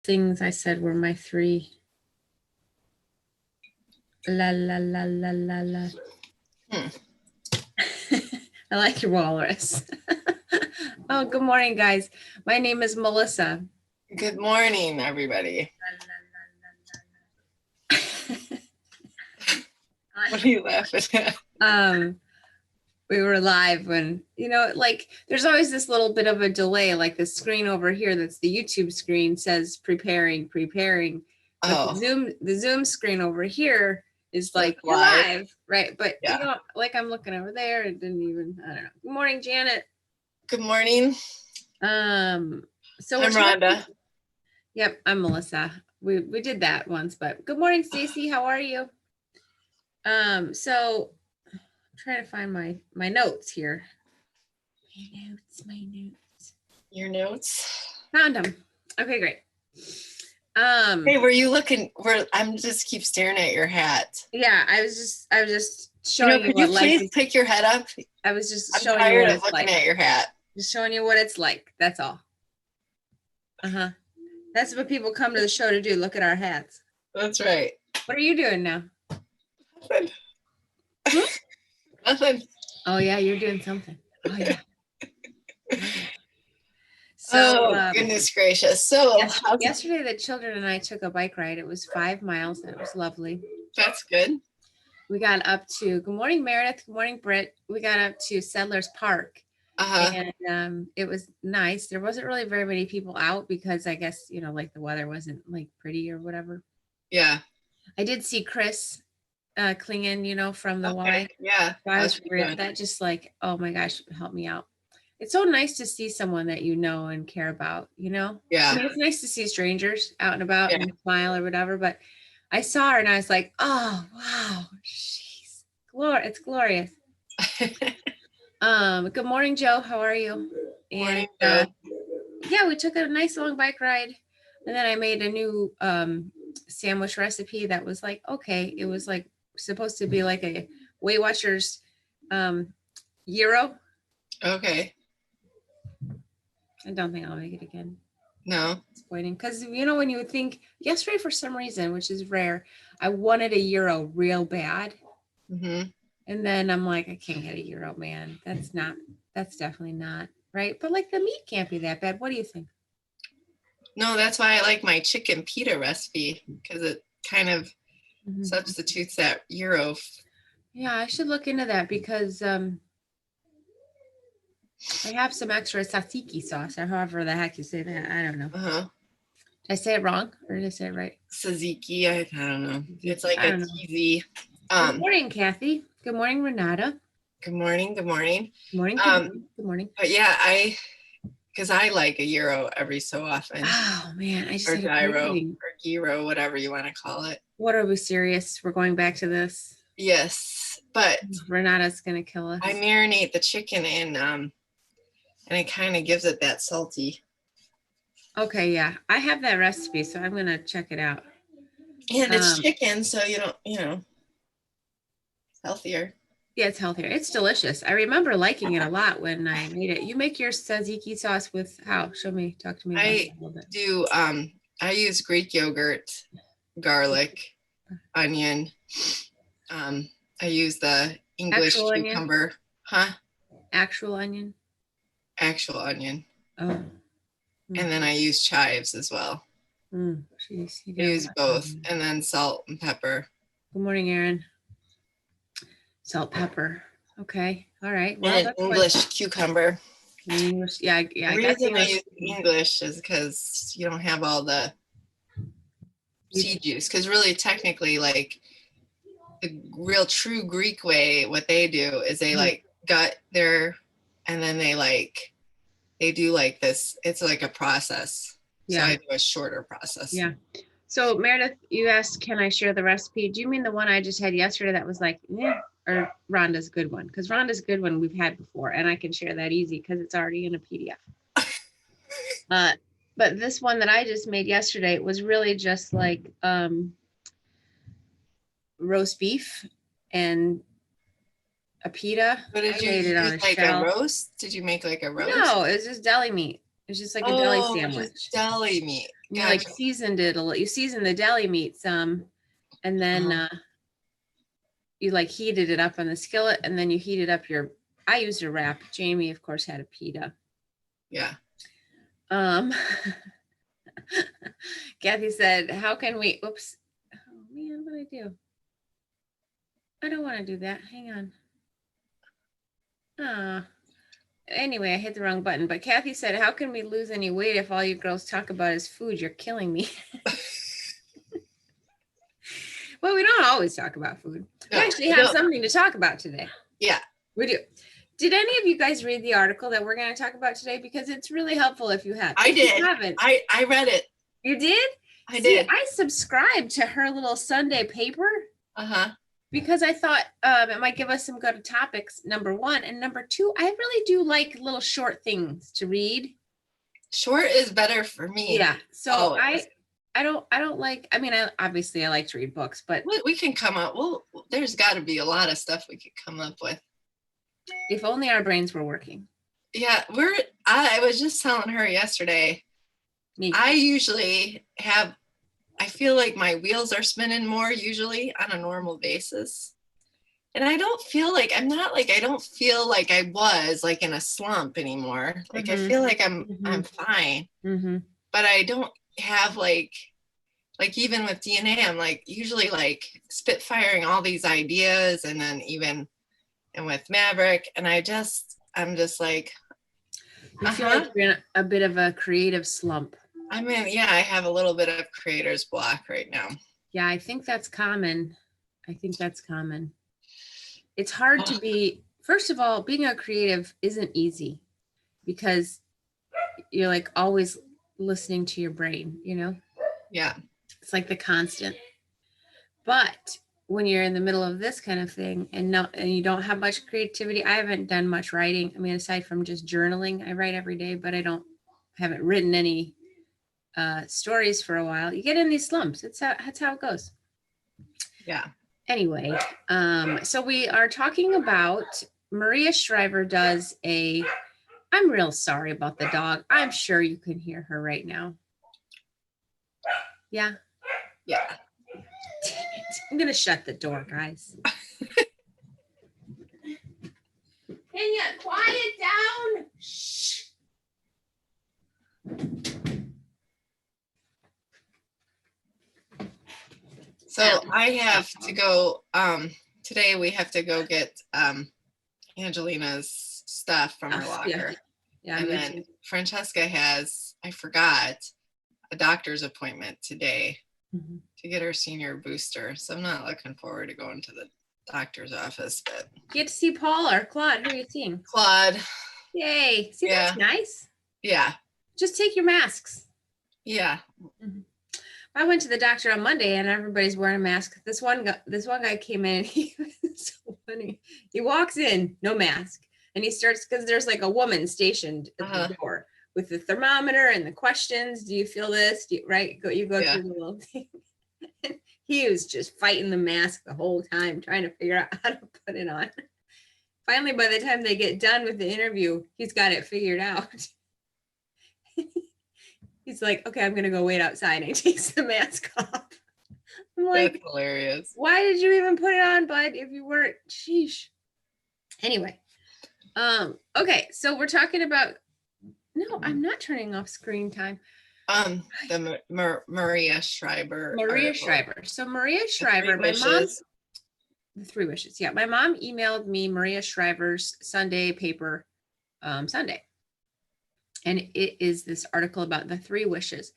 things I said were my three. La la la la la la. I like your walrus. Oh, good morning, guys. My name is Melissa. Good morning, everybody. What are you laughing at? We were live when, like there's always this little bit of a delay, like the screen over here, that's the YouTube screen, says preparing. But the Zoom screen over here is like live, right? But yeah. Like I'm looking over there, it didn't even, I don't know. Good morning, Janet. Good morning. So I'm Rhonda. Yep, I'm Melissa. We did that once, but good morning, Stacy. How are you? So I'm trying to find my notes here. My notes. Your notes? Found them. Okay, great. Hey, were you looking? I'm just keep staring at your hat. Yeah, I was just showing you. Could you please pick your head up? I was just I'm showing tired you what of it's looking like. at your hat. Just showing you what it's like. That's all. That's what people come to the show to do. Look at our hats. That's right. What are you doing now? Nothing. Nothing. Oh yeah, you're doing something. Oh yeah. So goodness gracious. So yesterday the children and I took a bike ride. It was 5 miles and it was lovely. That's good. We got up to, good morning, Meredith. Good morning, Britt. We got up to Settlers Park. And it was nice. There wasn't really very many people out because I guess, like the weather wasn't like pretty or whatever. Yeah. I did see Chris Klingen, from the Y. Yeah. That just like, oh my gosh, help me out. It's so nice to see someone that you know and care about, Yeah. I mean, it's nice to see strangers out and about and smile or whatever, but I saw her and I was like, oh, wow, she's it's glorious. Good morning, Joe. How are you? Morning, Joe. Yeah, we took a nice long bike ride and then I made a new sandwich recipe that was like, okay, it was like supposed to be like a Weight Watchers gyro. Okay. I don't think I'll make it again. No. Disappointing. Because, when you would think, yesterday for some reason, which is rare, I wanted a gyro real bad. Mm-hmm. And then I'm like, I can't get a gyro, man. That's definitely not, right? But like the meat can't be that bad. What do you think? No, that's why I like my chicken pita recipe, because it kind of substitutes that gyro. Yeah, I should look into that because I have some extra tzatziki sauce, or however the heck you say that. I don't know. Did I say it wrong or did I say it right? Tzatziki, I don't know. It's like a cheesy. Good morning, Kathy. Good morning, Renata. Good morning. Good morning. Good morning. Good morning. But yeah, because I like a gyro every so often. Oh man, I just or gyro or gyro, whatever you want to call it. What, are we serious? We're going back to this? Yes, but Renata's gonna kill us. I marinate the chicken in and it kind of gives it that salty. Okay, yeah, I have that recipe, so I'm gonna check it out. And it's chicken, so you don't, it's healthier. Yeah, it's healthier. It's delicious. I remember liking it a lot when I made it. You make your tzatziki sauce with how? Show me. Talk to me about it a little bit. Do. I use Greek yogurt, garlic, onion. I use the English cucumber. Actual onion. Actual onion. Oh. And then I use chives as well. I use both. And then salt and pepper. Good morning, Erin. Salt, pepper. Okay. All right. Well, and an English cucumber. English. Yeah. The reason I use English is because you don't have all the seed juice. Because really, technically, like the real true Greek way, what they do is they like gut their, and then they do like this. It's like a process. Yeah. So I do a shorter process. Yeah. So Meredith, you asked, can I share the recipe? Do you mean the one I just had yesterday that was like, yeah, or Rhonda's good one? Because Rhonda's good one we've had before, and I can share that easy because it's already in a PDF. But this one that I just made yesterday was really just like roast beef and a pita. What did you use, like a roast? Did you make like a roast? No, it was just deli meat. It's just like a deli Oh, sandwich. just deli meat. You like seasoned it a little. You seasoned the deli meat some, and then you like heated it up on the skillet, and then you heated up your. I used a wrap. Jamie, of course, had a pita. Yeah. Kathy said, "How can we?" Oops. Oh man, what did I do? I don't want to do that. Hang on. Anyway, I hit the wrong button. But Kathy said, "How can we lose any weight if all you girls talk about is food? You're killing me." Well, we don't always talk about food. We actually have something to talk about today. Yeah, we do. Did any of you guys read the article that we're going to talk about today? Because it's really helpful if you have. I did. You haven't. I read it. You did? I did. I subscribed to her little Sunday paper. Uh-huh. Because I thought it might give us some good topics, number one. And number two, I really do like little short things to read. Short is better for me. Yeah. So I don't like, I mean, I like to read books, but we can come up. Well, there's got to be a lot of stuff we could come up with. If only our brains were working. Yeah, I was just telling her yesterday, I usually I feel like my wheels are spinning more usually on a normal basis. And I don't feel like I don't feel like I was like in a slump anymore. Like I feel like I'm fine. But I don't have like even with DNA, I'm like usually like spitfiring all these ideas, and then and with Maverick, and I'm just like, you feel like you're in a bit of a creative slump. I mean, yeah, I have a little bit of creator's block right now. Yeah, I think that's common. It's hard to be, first of all, being a creative isn't easy because you're like always listening to your brain, you know? Yeah. It's like the constant. But when you're in the middle of this kind of thing and you don't have much creativity, I haven't done much writing. I mean, aside from just journaling, I write every day, but I haven't written any stories for a while. You get in these slumps. That's how it goes. Yeah. Anyway, so we are talking about Maria Shriver does I'm real sorry about the dog. I'm sure you can hear her right now. Yeah. Yeah. Dang it. I'm gonna shut the door, guys. Kenya, quiet down. Shh. So I have to go, today we have to go get Angelina's stuff from her locker. Yeah, and then Francesca has, I forgot, a doctor's appointment today to get her senior booster. So I'm not looking forward to going to the doctor's office, but. You get to see Paul or Claude. Who are you seeing? Claude. Yay. See, that's nice. Yeah. Just take your masks. Yeah. I went to the doctor on Monday and everybody's wearing a mask. This one guy came in and he was so funny. He walks in, no mask. And he starts, because there's like a woman stationed at the door with the thermometer and the questions. Do you feel this? You go through the little thing. He was just fighting the mask the whole time, trying to figure out how to put it on. Finally, by the time they get done with the interview, he's got it figured out. He's like, okay, I'm going to go wait outside. And he takes the mask off. I'm like, that's hilarious. Why did you even put it on, bud, if you weren't? Sheesh. Anyway. Okay, so we're talking about, no, I'm not turning off screen time. The Maria Shriver. Shriver. So Maria Shriver, the 3 wishes. Yeah, my mom emailed me Maria Shriver's Sunday paper Sunday. And it is this article about the 3 wishes.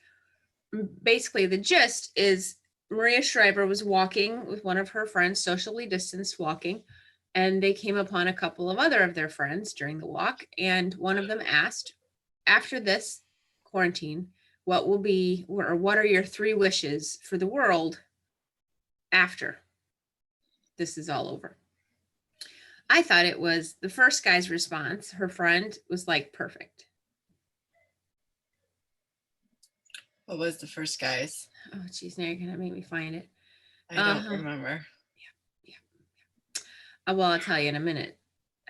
Basically, the gist is Maria Shriver was walking with one of her friends, socially distanced walking, and they came upon a couple of other of their friends during the walk. And one of them asked, after this quarantine, what are your 3 wishes for the world after this is all over? I thought it was the first guy's response. Her friend was like, perfect. What was the first guy's? Oh, geez, now you're going to make me find it. I don't remember. Yeah. Well, I'll tell you in a minute.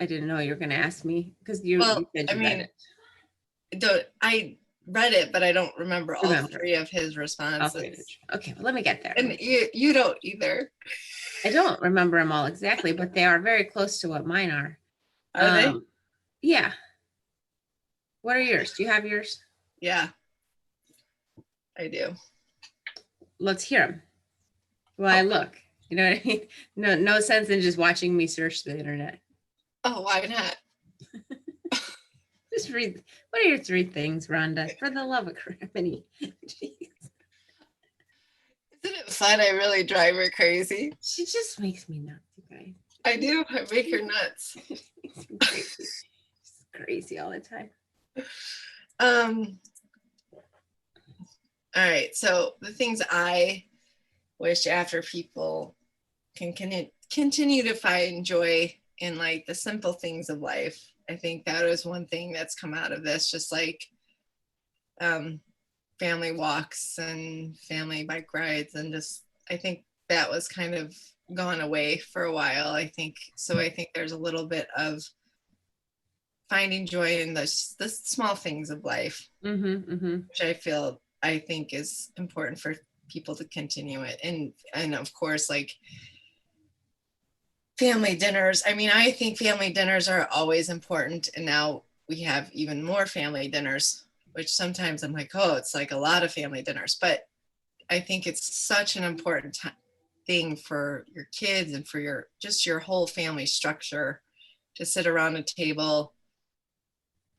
I didn't know you were going to ask me because you said you read it. I read it, but I don't remember all three of his responses. Okay, well, let me get there. And you don't either. I don't remember them all exactly, but they are very close to what mine are. Are they? Yeah. What are yours? Do you have yours? Yeah, I do. Let's hear them. Well, I look. You know what I mean? No sense in just watching me search the internet. Oh, why not? Just read. What are your 3 things, Rhonda? For the love of criminy. Isn't it fun? I really drive her crazy. She just makes me nuts, you guys. I do. I make her nuts. Crazy. She's crazy all the time. All right. So the things I wish after people can continue to find joy in like the simple things of life. I think that is one thing that's come out of this, just like family walks and family bike rides. And just, I think that was kind of gone away for a while. I think there's a little bit of finding joy in the small things of life, which I think is important for people to continue it. And of course, like family dinners. I mean, I think family dinners are always important. And now we have even more family dinners, which sometimes I'm like, oh, it's like a lot of family dinners. But I think it's such an important thing for your kids and for your whole family structure to sit around a table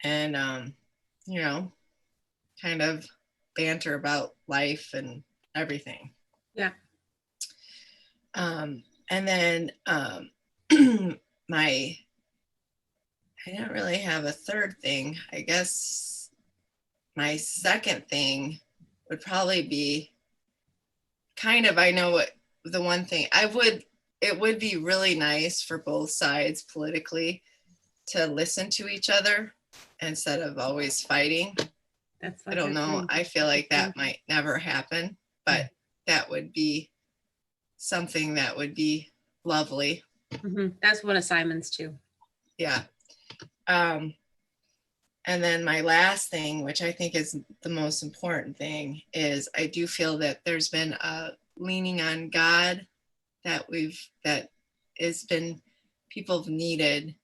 and, kind of banter about life and everything. Yeah. And then I don't really have a third thing. I guess my second thing would probably be I know what the one thing it would be really nice for both sides politically to listen to each other instead of always fighting. I don't know. I feel like that might never happen, but that would be something that would be lovely. That's one of Simon's too. Yeah. And then my last thing, which I think is the most important thing, is I do feel that there's been a leaning on God that has been people have needed.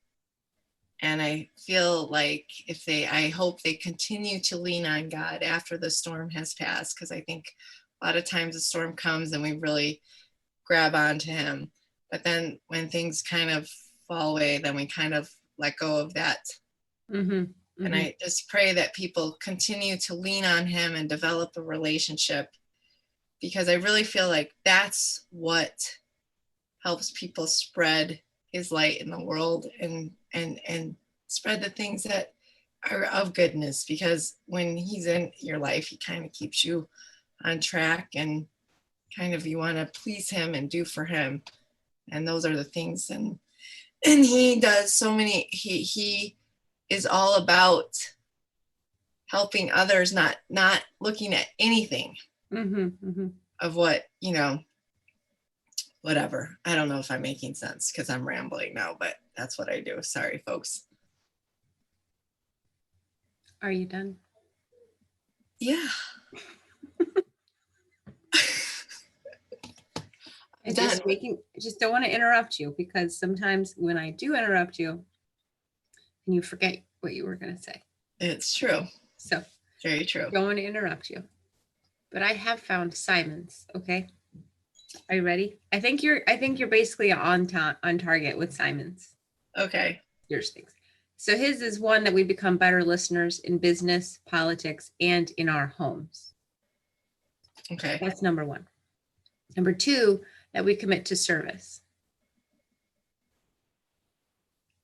And I feel like I hope they continue to lean on God after the storm has passed, because I think a lot of times the storm comes and we really grab onto him. But then when things kind of fall away, then we kind of let go of that. And I just pray that people continue to lean on him and develop a relationship, because I really feel like that's what helps people spread his light in the world and spread the things that are of goodness, because when he's in your life, he kind of keeps you on track and kind of you want to please him and do for him. And those are the things. And he does so many, he is all about helping others, not looking at anything of what, whatever. I don't know if I'm making sense because I'm rambling now, but that's what I do. Sorry, folks. Are you done? Yeah. I just don't want to interrupt you, because sometimes when I do interrupt you, and you forget what you were going to say. It's true. So very true. I don't want to interrupt you, but I have found Simon's. Okay. Are you ready? I think you're basically on target with Simon's. Okay. Yours things. So his is one, that we become better listeners in business, politics, and in our homes. Okay. That's number 1. Number 2, that we commit to service.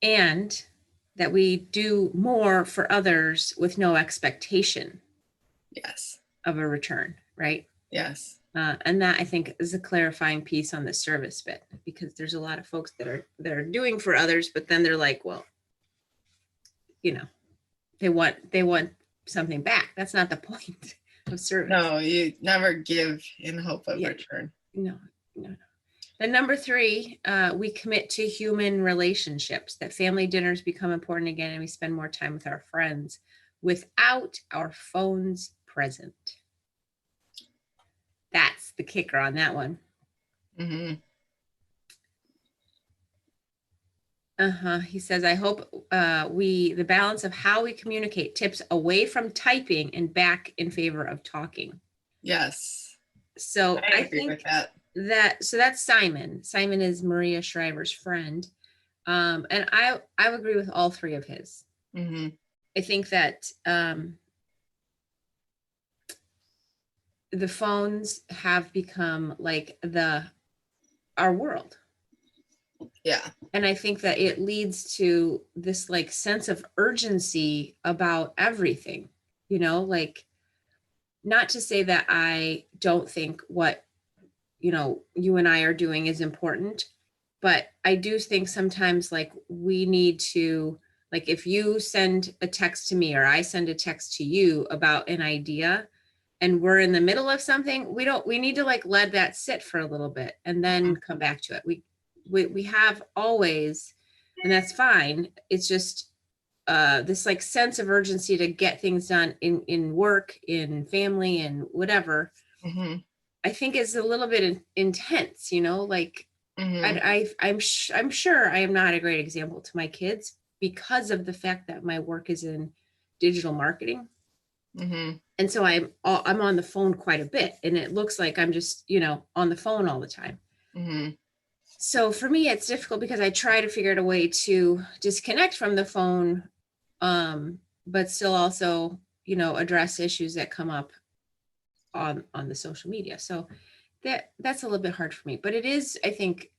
And that we do more for others with no expectation. Yes. Of a return, right? Yes. And that, I think, is a clarifying piece on the service bit, because there's a lot of folks that are doing for others, but then they're like, well, they want something back. That's not the point of service. No, you never give in hope of return. No. Then number 3, we commit to human relationships, that family dinners become important again, and we spend more time with our friends. without our phones present. That's the kicker on that one. Mm-hmm. He says, I hope the balance of how we communicate tips away from typing and back in favor of talking. Yes. So I agree with that. So that's Simon. Simon is Maria Shriver's friend. And I agree with all three of his. Mm-hmm. I think that the phones have become like our world. Yeah. And I think that it leads to this like sense of urgency about everything, you know, like, not to say that I don't think what, you know, you and I are doing is important, but I do think sometimes like we need to, like, if you send a text to me or I send a text to you about an idea and we're in the middle of something, we need to like let that sit for a little bit and then come back to it. We have always, and that's fine. It's just this like sense of urgency to get things done in work, in family, and whatever. Mm-hmm. I think is a little bit intense, you know, like Mm-hmm. I'm sure I am not a great example to my kids because of the fact that my work is in digital marketing. Mm-hmm. And so I'm on the phone quite a bit, and it looks like I'm just, you know, on the phone all the time. Mm-hmm. So for me, it's difficult because I try to figure out a way to disconnect from the phone, but still also, you know, address issues that come up on the social media. So that's a little bit hard for me, but it is, I think,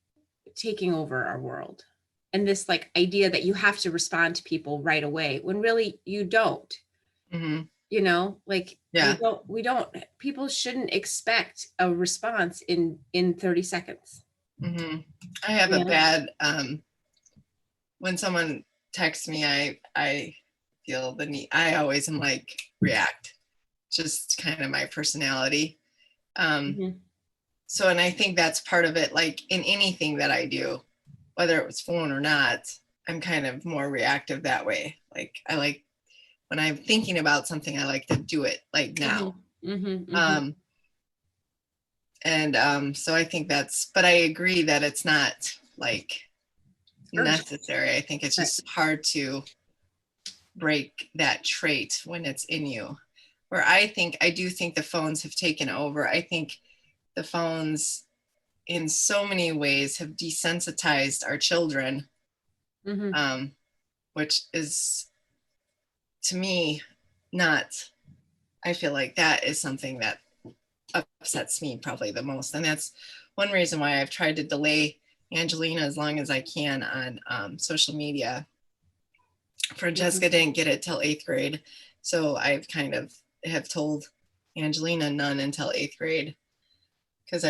taking over our world. And this like idea that you have to respond to people right away when really you don't. Mm-hmm. You know, like Yeah. we don't, people shouldn't expect a response in 30 seconds. Mm-hmm. I have a bad when someone texts me, I feel the need. I always am like react, just kind of my personality. So, and I think that's part of it. Like in anything that I do, whether it was phone or not, I'm kind of more reactive that way. Like I like when I'm thinking about something, I like to do it like now. So I think but I agree that it's not like necessary. I think it's just hard to break that trait when it's in you. Where I do think the phones have taken over. I think the phones in so many ways have desensitized our children, which is to me I feel like that is something that upsets me probably the most. And that's one reason why I've tried to delay Angelina as long as I can on social media. Francesca didn't get it till 8th grade. So I've kind of have told Angelina none until 8th grade. Because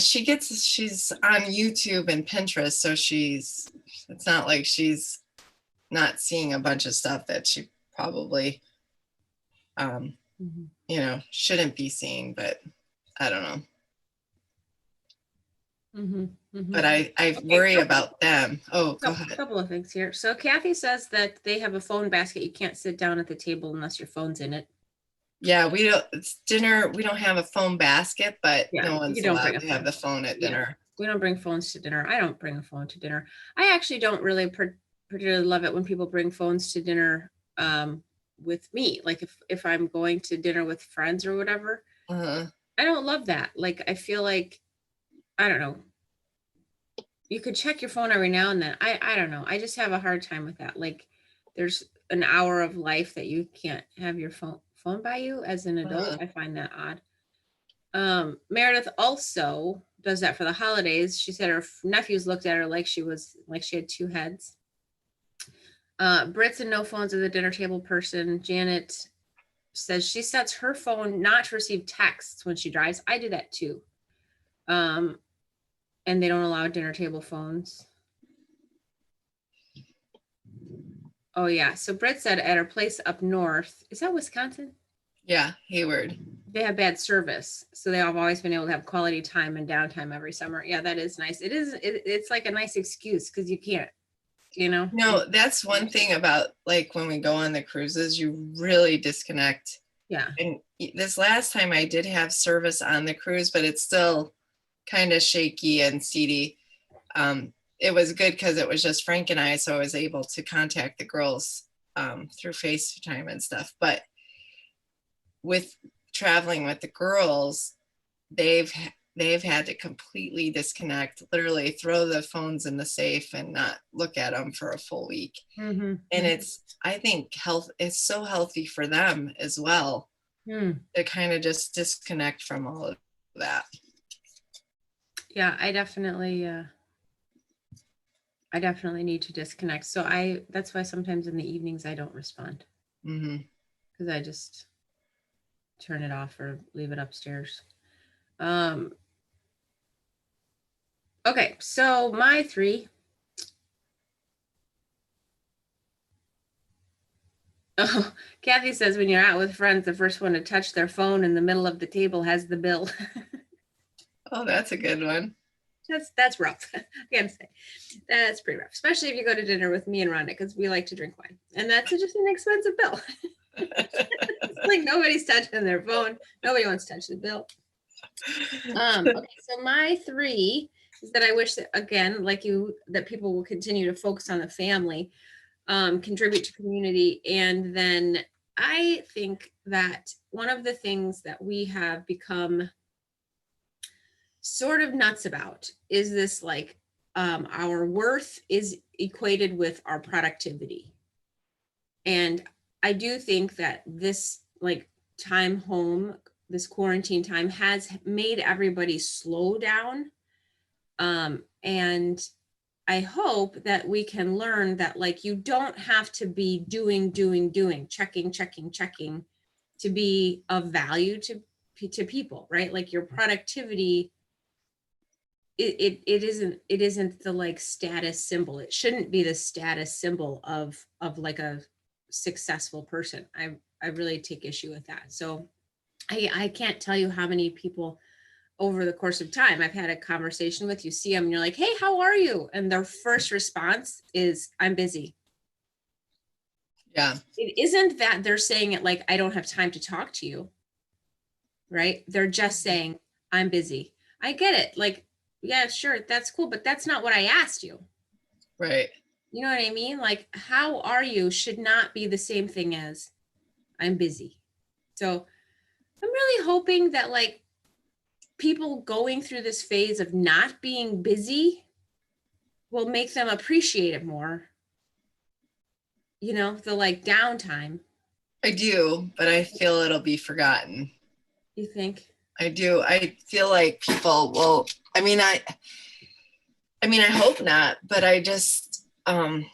she's on YouTube and Pinterest. So it's not like she's not seeing a bunch of stuff that she probably, you know, shouldn't be seeing, but I don't know. But I worry about them. Oh, go ahead. A couple of things here. So Kathy says that they have a phone basket. You can't sit down at the table unless your phone's in it. Yeah, it's dinner. We don't have a phone basket, but no one's allowed to have the phone at dinner. We don't bring phones to dinner. I don't bring a phone to dinner. I actually don't really particularly love it when people bring phones to dinner with me. Like if I'm going to dinner with friends or whatever, I don't love that. Like, I feel like, I don't know. You could check your phone every now and then. I don't know. I just have a hard time with that. Like, there's an hour of life that you can't have your phone by you as an adult. I find that odd. Meredith also does that for the holidays. She said her nephews looked at her like she had two heads. Britt's a no phones at the dinner table person. Janet says she sets her phone not to receive texts when she drives. I do that too. And they don't allow dinner table phones. Oh yeah. So Britt said at her place up north, is that Wisconsin? Yeah, Hayward. They have bad service. So they have always been able to have quality time and downtime every summer. Yeah, that is nice. It's like a nice excuse because you can't you know? No, that's one thing about like when we go on the cruises, you really disconnect. Yeah. And this last time I did have service on the cruise, but it's still kind of shaky and seedy. It was good because it was just Frank and I, so I was able to contact the girls through FaceTime and stuff. But with traveling with the girls, they've had to completely disconnect, literally throw the phones in the safe and not look at them for a full week. Mm-hmm. And I think it's so healthy for them as well to kind of just disconnect from all of that. Yeah, I definitely need to disconnect. So that's why sometimes in the evenings I don't respond. Because I just turn it off or leave it upstairs. Okay, so my 3. Oh, Kathy says when you're out with friends, the first one to touch their phone in the middle of the table has the bill. Oh, that's a good one. That's rough. I gotta say, that's pretty rough, especially if you go to dinner with me and Rhonda, because we like to drink wine, and that's just an expensive bill. It's like nobody's touching their phone. Nobody wants to touch the bill. Okay, so my 3 is that I wish that, again, like you, that people will continue to focus on the family, contribute to community. And then I think that one of the things that we have become sort of nuts about is this, like, our worth is equated with our productivity. And I do think that this, like, time home, this quarantine time has made everybody slow down. And I hope that we can learn that, like, you don't have to be doing, checking to be of value to people, right? Like, your productivity, it isn't the, like, status symbol. It shouldn't be the status symbol of like a successful person. I really take issue with that. So I can't tell you how many people over the course of time I've had a conversation with, you see them and you're like, hey, how are you? And their first response is, I'm busy. Yeah. It isn't that they're saying it like, I don't have time to talk to you, right? They're just saying, I'm busy. I get it. Like, yeah, sure, that's cool, but that's not what I asked you. Right. You know what I mean? Like, how are you should not be the same thing as I'm busy. So I'm really hoping that, like, people going through this phase of not being busy will make them appreciate it more. You know, the, like, downtime. I do, but I feel it'll be forgotten. You think? I do. I feel like people will, I mean, I hope not, but I just, I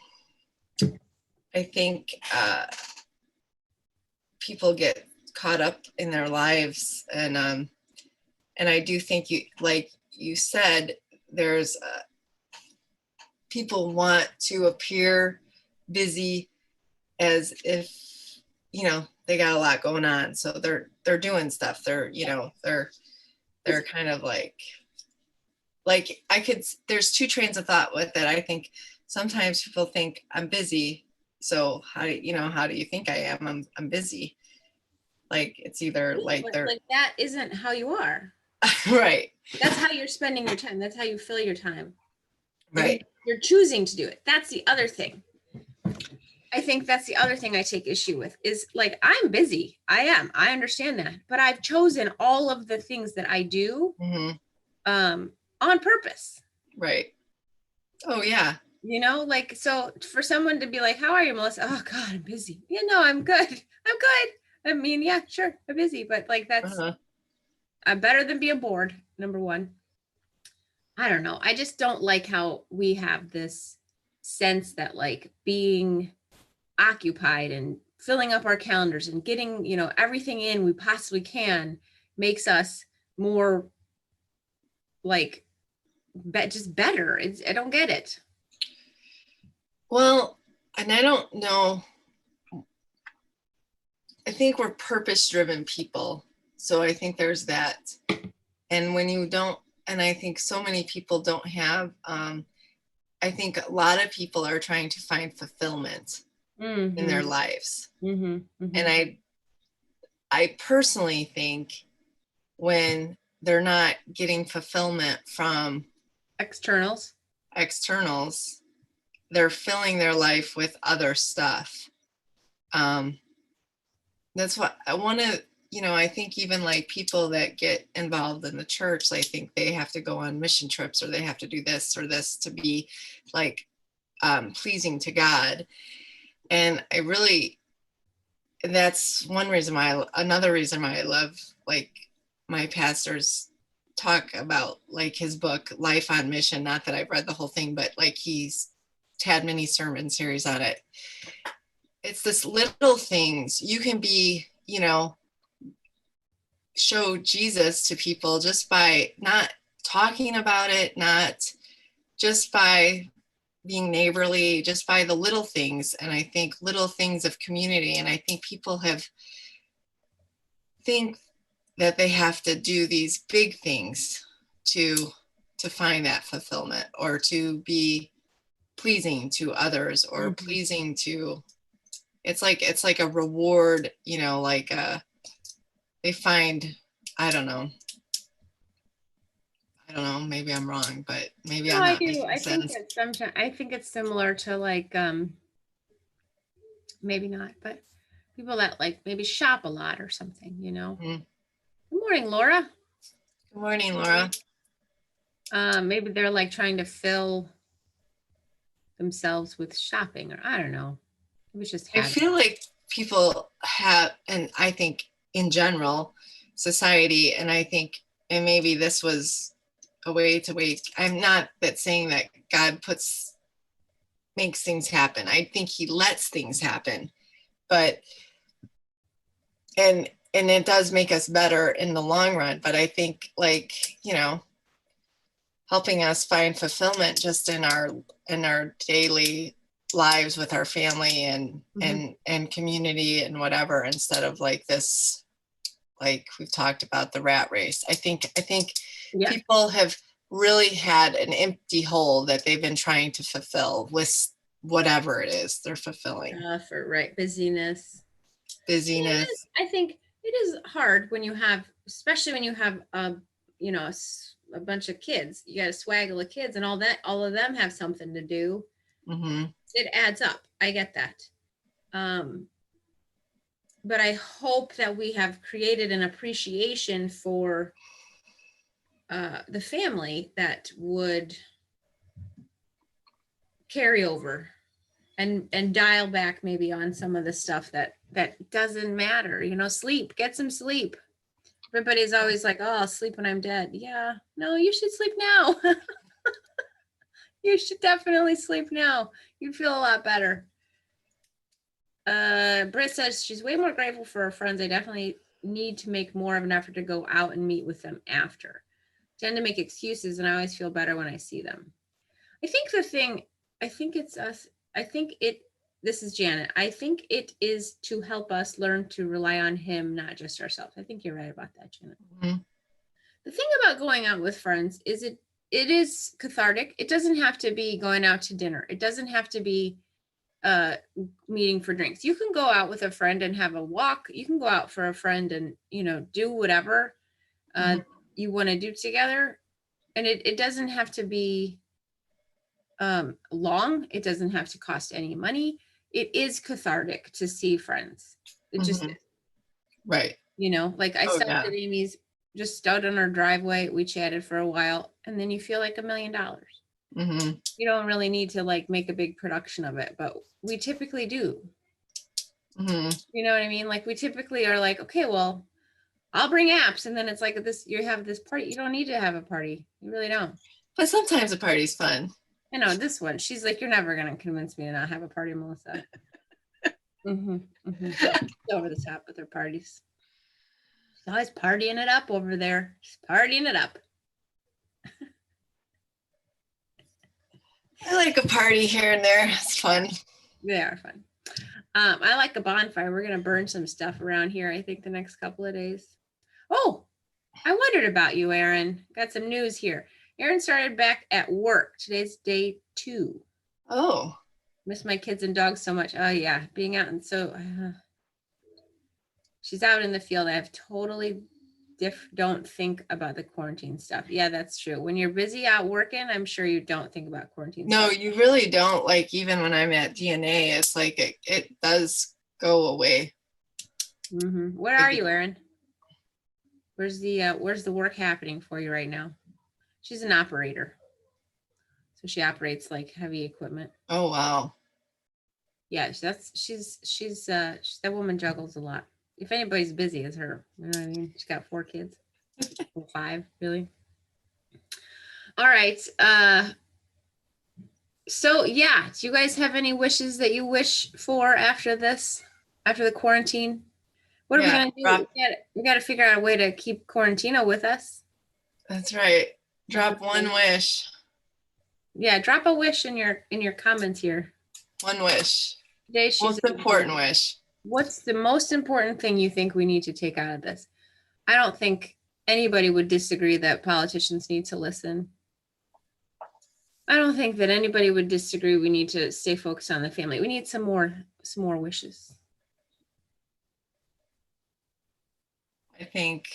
think people get caught up in their lives, and I do think, you, like you said, there's people want to appear busy as if, you know, they got a lot going on, so they're doing stuff. They're, you know, they're kind of like there's 2 trains of thought with it. I think sometimes people think I'm busy, so how do you think I am? I'm busy. Like, it's either like they're like, that isn't how you are. Right. That's how you're spending your time. That's how you fill your time. Right. You're choosing to do it. That's the other thing. I think that's the other thing I take issue with is, like, I'm busy. I understand that, but I've chosen all of the things that I do on purpose. Right. Oh yeah. You know, like, so for someone to be like, how are you, Melissa? Oh God, I'm busy. Yeah, no, I'm good. I'm good. I mean, yeah, sure, I'm busy, but, like, that's I'm better than being bored. Number one. I don't know. I just don't like how we have this sense that, like, being occupied and filling up our calendars and getting, you know, everything in we possibly can makes us more, like, just better. I don't get it. Well, and I don't know. I think we're purpose-driven people. So I think there's that. And when you don't, and I think so many people don't have I think a lot of people are trying to find fulfillment in their lives. And I personally think when they're not getting fulfillment from externals, they're filling their life with other stuff. That's what I want to, I think even like people that get involved in the church, I think they have to go on mission trips, or they have to do this or this to be like pleasing to God. And that's one reason why, another reason why I love like my pastor's talk about like his book, Life on Mission. Not that I've read the whole thing, but like he's had many sermon series on it. It's this little things you can be, show Jesus to people just by not talking about it, not just by being neighborly, just by the little things. And I think little things of community. And I think people think that they have to do these big things to find that fulfillment, or to be pleasing to others, or pleasing to, it's like a reward, they find, I don't know, maybe I'm wrong, but maybe no, I'm not I do. making I think sense. it's sometimes, I think it's similar to like maybe not, but people that like maybe shop a lot or something, Good morning, Laura. Good morning, Laura. Maybe they're like trying to fill themselves with shopping, or I don't know. It was just I feel like people have, and I think in general, society, and I think, and maybe this was a way to wait. I'm not that saying that God makes things happen. I think he lets things happen, but, and it does make us better in the long run. But I think like, helping us find fulfillment just in our daily lives with our family and community and whatever, instead of like this, like we've talked about, the rat race. I think people have really had an empty hole that they've been trying to fulfill with whatever it is they're fulfilling. Busyness. I think it is hard when you have, especially when you have a bunch of kids. You got a swaggle of kids, and all of them have something to do. It adds up. I get that. But I hope that we have created an appreciation for the family that would carry over and dial back maybe on some of the stuff that doesn't matter. Get some sleep. Everybody's always like, oh, I'll sleep when I'm dead. Yeah, no, you should sleep now. You should definitely sleep now. You'd feel a lot better. Britt says she's way more grateful for her friends. I definitely need to make more of an effort to go out and meet with them after. Tend to make excuses, and I always feel better when I see them. This is Janet. I think it is to help us learn to rely on him, not just ourselves. I think you're right about that, Janet. The thing about going out with friends is it is cathartic. It doesn't have to be going out to dinner. It doesn't have to be meeting for drinks. You can go out with a friend and have a walk. You can go out for a friend and, do whatever you want to do together. And it doesn't have to be long. It doesn't have to cost any money. It is cathartic to see friends. It just is. Right. Like I stopped at Amy's, just out on our driveway. We chatted for a while, and then you feel like $1 million. You don't really need to like make a big production of it, but we typically do. You know what I mean? Like we typically are like, okay, well, I'll bring apps, and then it's like this. You have this party. You don't need to have a party. You really don't. But sometimes a party's fun. I know this one. She's like, you're never gonna convince me to not have a party, Melissa. Over the top with her parties. She's always partying it up over there. She's partying it up. I like a party here and there. It's fun. They are fun. I like a bonfire. We're gonna burn some stuff around here, I think, the next couple of days. Oh, I wondered about you, Aaron. Got some news here. Erin started back at work. Today's day 2. Oh. Miss my kids and dogs so much. Oh yeah, being out and so she's out in the field. I have totally don't think about the quarantine stuff. Yeah, that's true. When you're busy out working, I'm sure you don't think about quarantine No, stuff. you really don't. Like, even when I'm at DNA, it's like it does go away. Where are you, Erin? Where's the work happening for you right now? She's an operator, so she operates like heavy equipment. Oh wow. Yeah, she's that woman juggles a lot. If anybody's busy, it's her. You know what I mean? She's got 4 kids. 5, really. All right. So yeah, do you guys have any wishes that you wish for after this, after the quarantine? What are we gonna do? We got to figure out a way to keep Quarantino with us. That's right. Drop one wish. Yeah, drop a wish in your comments here. One wish. Today, most important wish. What's the most important thing you think we need to take out of this? I don't think anybody would disagree that politicians need to listen. I don't think that anybody would disagree we need to stay focused on the family. We need some more wishes. I think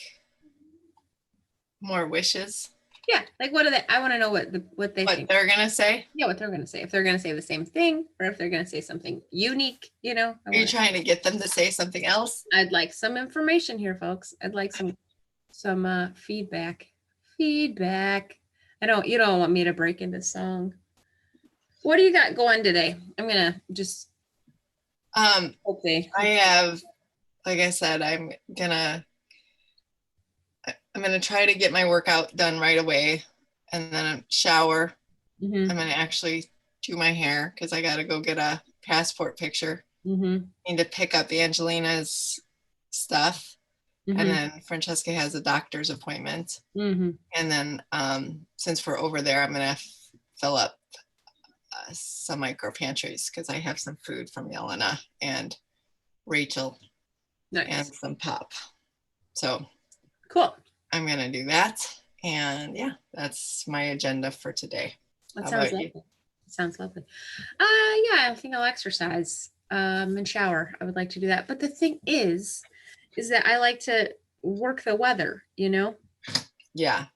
more wishes. Yeah, like what are they? I want to know what they think. What they're gonna say. Yeah, what they're gonna say. If they're gonna say the same thing, or if they're gonna say something unique, you know. Are you trying to get them to say something else? I'd like some information here, folks. I'd like some feedback. Feedback. You don't want me to break into song. What do you got going today? I'm gonna just I have, like I said, I'm gonna try to get my workout done right away, and then shower. I'm gonna actually do my hair because I gotta go get a passport picture. Need to pick up Angelina's stuff. And then Francesca has a doctor's appointment. And then since we're over there, I'm gonna fill up some micro pantries because I have some food from Yelena and Rachel. Nice. And some pop. So cool. I'm gonna do that, and yeah, that's my agenda for today. That sounds lovely. Sounds lovely. Yeah, I think I'll exercise and shower. I would like to do that, but the thing is that I like to work the weather, you know. Yeah.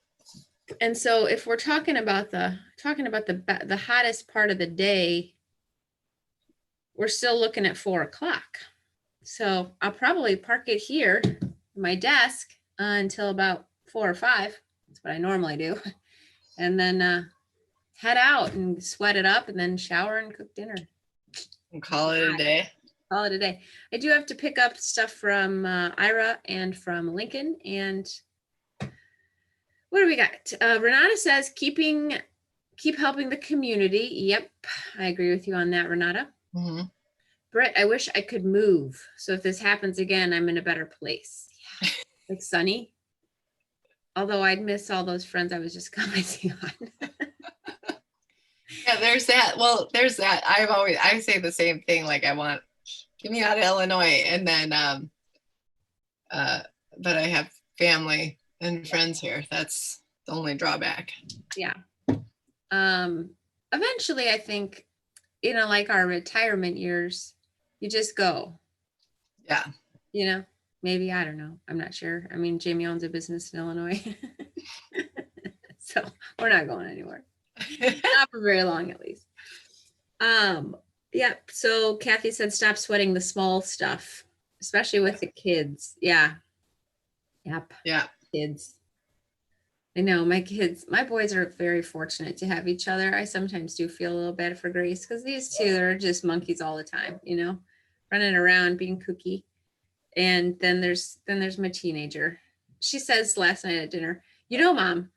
And so if we're talking about the hottest part of the day, we're still looking at 4 o'clock. So I'll probably park it here at my desk until about 4 or 5. That's what I normally do. And then head out and sweat it up and then shower and cook dinner. And call it a day. Call it a day. I do have to pick up stuff from Ira and from Lincoln. And what do we got? Renata says, keep helping the community. Yep, I agree with you on that, Renata. Brett, I wish I could move. So if this happens again, I'm in a better place. Yeah. Like Sunny. Although I'd miss all those friends I was just commenting on. Yeah, there's that. Well, there's that. I say the same thing. Like, get me out of Illinois. And then, but I have family and friends here. That's the only drawback. Yeah. Eventually, I think, like our retirement years, you just go. Yeah. Maybe, I don't know. I'm not sure. I mean, Jamie owns a business in Illinois. So we're not going anywhere. Not for very long, at least. Yeah. So Kathy said, stop sweating the small stuff, especially with the kids. Yeah. Yep. Yeah. Kids. I know my boys are very fortunate to have each other. I sometimes do feel a little bad for Grace because these two are just monkeys all the time, running around being kooky. And then there's my teenager. She says last night at dinner, Mom,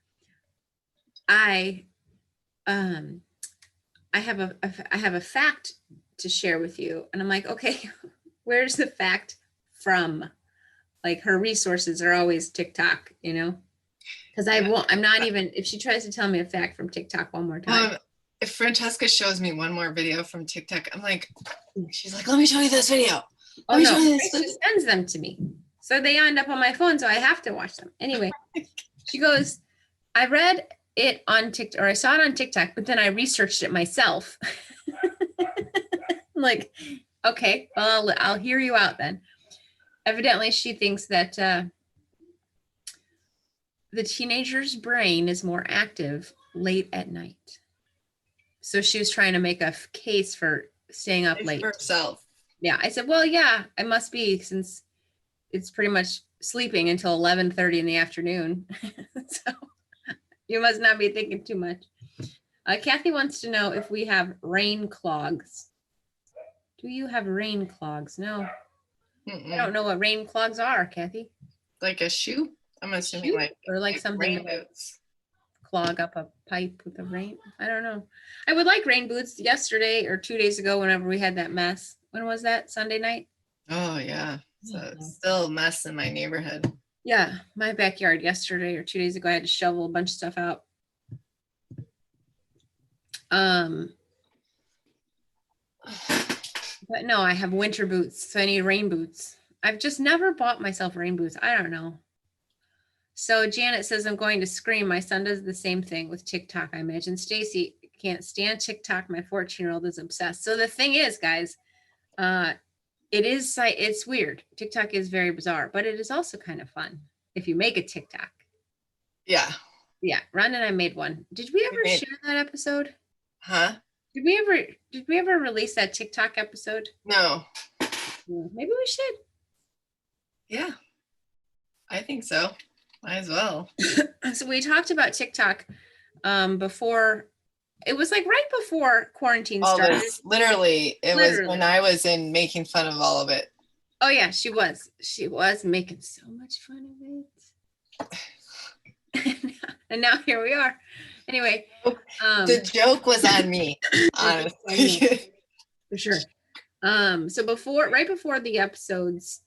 I have a fact to share with you. And I'm like, okay, where's the fact from? Like, her resources are always TikTok, because I'm not even, if she tries to tell me a fact from TikTok one more time. If Francesca shows me one more video from TikTok, she's like, let me show you this video. Oh no, she sends them to me. So they end up on my phone, so I have to watch them. Anyway, she goes, I read it on TikTok, or I saw it on TikTok, but then I researched it myself. Like, okay, well, I'll hear you out then. Evidently, she thinks that the teenager's brain is more active late at night. So she was trying to make a case for staying up late. For herself. Yeah, I said, well, yeah, I must be, since it's pretty much sleeping until 11:30 in the afternoon. So you must not be thinking too much. Kathy wants to know if we have rain clogs. Do you have rain clogs? No. I don't know what rain clogs are, Kathy. Like a shoe? I'm assuming shoe? Or like something rain boots. Clog up a pipe with the rain. I don't know. I would like rain boots. Yesterday or 2 days ago, whenever we had that mess. When was that? Sunday night? Oh, yeah. So it's still a mess in my neighborhood. Yeah, my backyard yesterday or 2 days ago, I had to shovel a bunch of stuff out. But no, I have winter boots, so I need rain boots. I've just never bought myself rain boots. I don't know. So Janet says, I'm going to scream. My son does the same thing with TikTok. I imagine Stacy can't stand TikTok. My 14-year-old is obsessed. So the thing is, guys, it's weird. TikTok is very bizarre, but it is also kind of fun if you make a TikTok. Yeah. Yeah. Ron and I made one. Did we ever share that episode? Huh? Did we ever release that TikTok episode? No. Maybe we should. Yeah. I think so. Might as well. So we talked about TikTok before. It was like right before quarantine started. Literally, it was when I was in making fun of all of it. Oh yeah, she was making so much fun of it. And now here we are. Anyway, the joke was on me, honestly. For sure. So right before the episodes,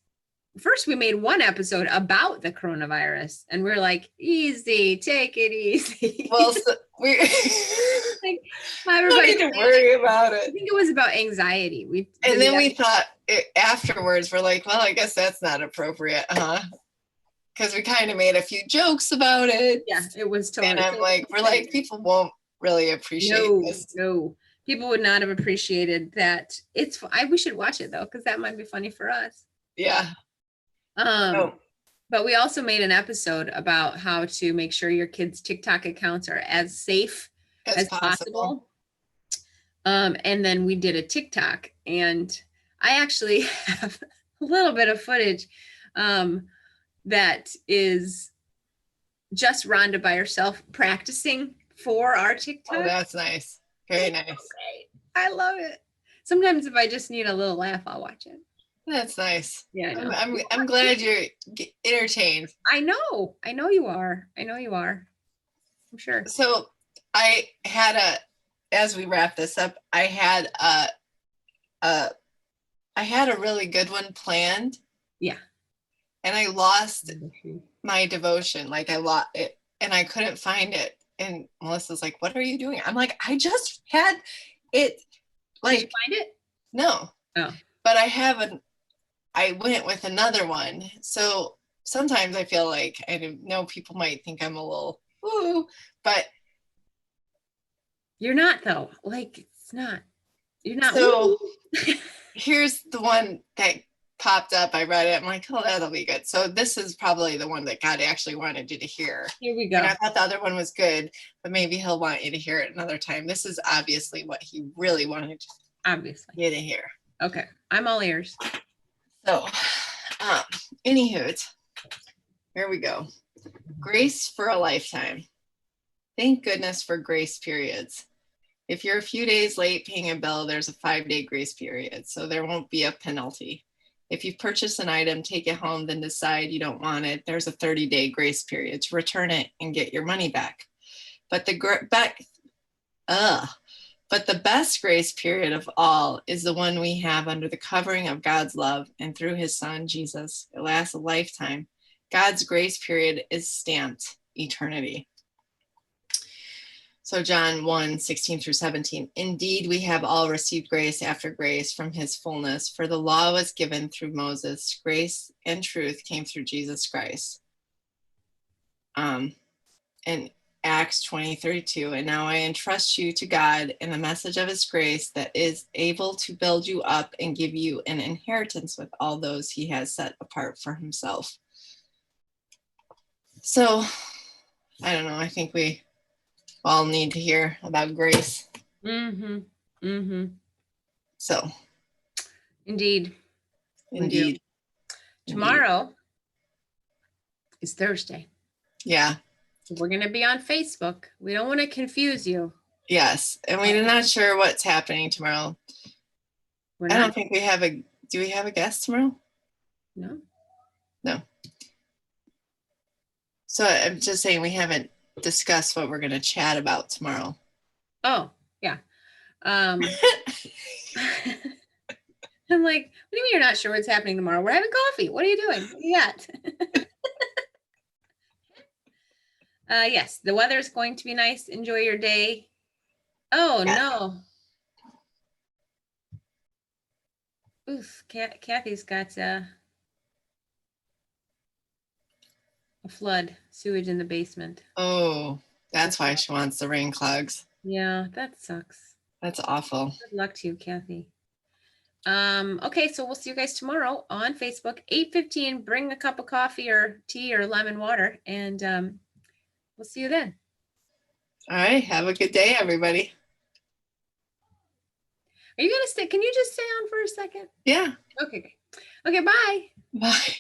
first we made one episode about the coronavirus, and we're like, easy, take it easy. Well, so we like, everybody don't need to worry about it. I think it was about anxiety. We thought afterwards, we're like, well, I guess that's not appropriate, huh? Because we kind of made a few jokes about it. Yeah, it was totally. And I'm like, we're like, people won't really appreciate this. No, people would not have appreciated that. We should watch it though, because that might be funny for us. Yeah. But we also made an episode about how to make sure your kids' TikTok accounts are as safe as possible. And then we did a TikTok, and I actually have a little bit of footage that is just Rhonda by herself practicing for our TikTok. Oh, that's nice. Very nice. Great. I love it. Sometimes if I just need a little laugh, I'll watch it. That's nice. Yeah, I know. I'm glad you're entertained. I know you are. I'm sure. So I had as we wrap this up, I had a really good one planned. Yeah. And I lost my devotion. Like I lost it and I couldn't find it. And Melissa's like, what are you doing? I'm like, I just had it. Like, did you find it? No. Oh. But I went with another one. So sometimes I feel like, I know people might think I'm a little, ooh, but. You're not though. Like, it's not. You're not. So here's the one that popped up. I read it. I'm like, oh, that'll be good. So this is probably the one that God actually wanted you to hear. Here we go. And I thought the other one was good, but maybe he'll want you to hear it another time. This is obviously what he really wanted you to hear. Okay. I'm all ears. So, anywho, here we go. Grace for a lifetime. Thank goodness for grace periods. If you're a few days late paying a bill, there's a 5-day grace period, so there won't be a penalty. If you purchase an item, take it home, then decide you don't want it, there's a 30-day grace period to return it and get your money back. But the best grace period of all is the one we have under the covering of God's love and through his son, Jesus. It lasts a lifetime. God's grace period is stamped eternity. So John 1:16-17, indeed, we have all received grace after grace from his fullness, for the law was given through Moses. Grace and truth came through Jesus Christ. And Acts 20:32. And now I entrust you to God and the message of his grace that is able to build you up and give you an inheritance with all those he has set apart for himself. So, I don't know. I think we all need to hear about grace. Mm-hmm. Mm-hmm. So. Indeed. Indeed. Tomorrow is Thursday. Yeah. We're going to be on Facebook. We don't want to confuse you. Yes. And we're not sure what's happening tomorrow. I don't think we have do we have a guest tomorrow? No. No. So I'm just saying we haven't discussed what we're going to chat about tomorrow. Oh, yeah. I'm like, what do you mean you're not sure what's happening tomorrow? We're having coffee. What are you doing? What do you got? Yes, the weather is going to be nice. Enjoy your day. Oh, yeah. No. Oof, Kathy's got a flood, sewage in the basement. Oh, that's why she wants the rain clogs. Yeah, that sucks. That's awful. Good luck to you, Kathy. Okay, so we'll see you guys tomorrow on Facebook, 8:15. Bring a cup of coffee or tea or lemon water, and we'll see you then. All right, have a good day, everybody. Are you gonna stay? Can you just stay on for a second? Yeah. Okay. Okay, bye. Bye.